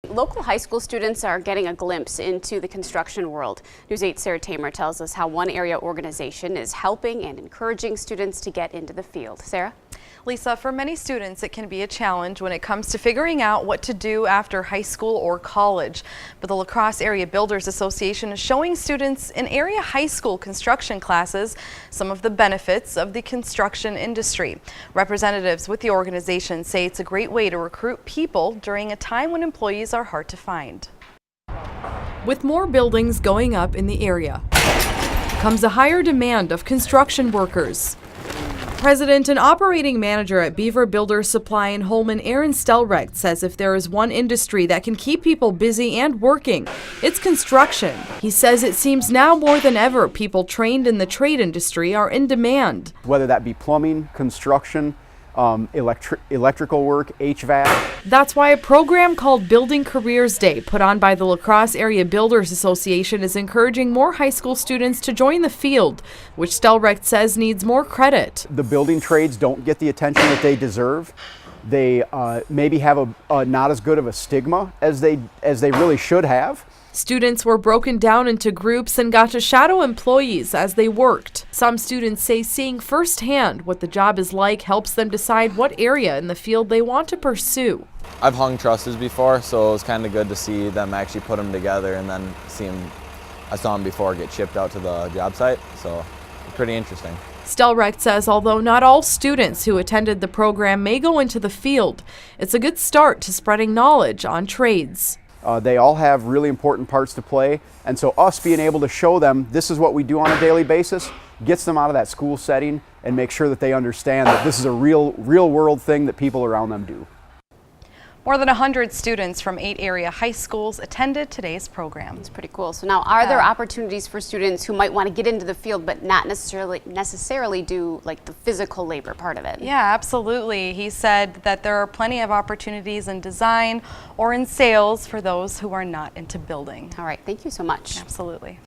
Local high school students are getting a glimpse into the construction world. News 8's Sarah Tamer tells us how one area organization is helping and encouraging students to get into the field. Sarah? Lisa, for many students, it can be a challenge when it comes to figuring out what to do after high school or college. But the La Crosse Area Builders Association is showing students in area high school construction classes some of the benefits of the construction industry. Representatives with the organization say it's a great way to recruit people during a time when employees are hard to find. With more buildings going up in the area comes a higher demand of construction workers. President and operating manager at Beaver Builders Supply in Holmen, Aaron Stelrecht, says if there is one industry that can keep people busy and working, it's construction. He says it seems now more than ever people trained in the trade industry are in demand. Whether that be plumbing, construction, electrical work, HVAC. That's why a program called Building Careers Day, put on by the La Crosse Area Builders Association, is encouraging more high school students to join the field, which Stelrecht says needs more credit. The building trades don't get the attention that they deserve. They maybe have a not as good of a stigma as they really should have. Students were broken down into groups and got to shadow employees as they worked. Some students say seeing firsthand what the job is like helps them decide what area in the field they want to pursue. I've hung trusses before, so it was kind of good to see them actually put them together and then I saw them before get shipped out to the job site, so it's pretty interesting. Stelrecht says although not all students who attended the program may go into the field, it's a good start to spreading knowledge on trades. They all have really important parts to play, and so us being able to show them this is what we do on a daily basis gets them out of that school setting and make sure that they understand that this is a real world thing that people around them do. More than 100 students from 8 area high schools attended today's program. It's pretty cool. So now, are there opportunities for students who might want to get into the field but not necessarily do like the physical labor part of it? Yeah, absolutely. He said that there are plenty of opportunities in design or in sales for those who are not into building. All right, thank you so much. Absolutely.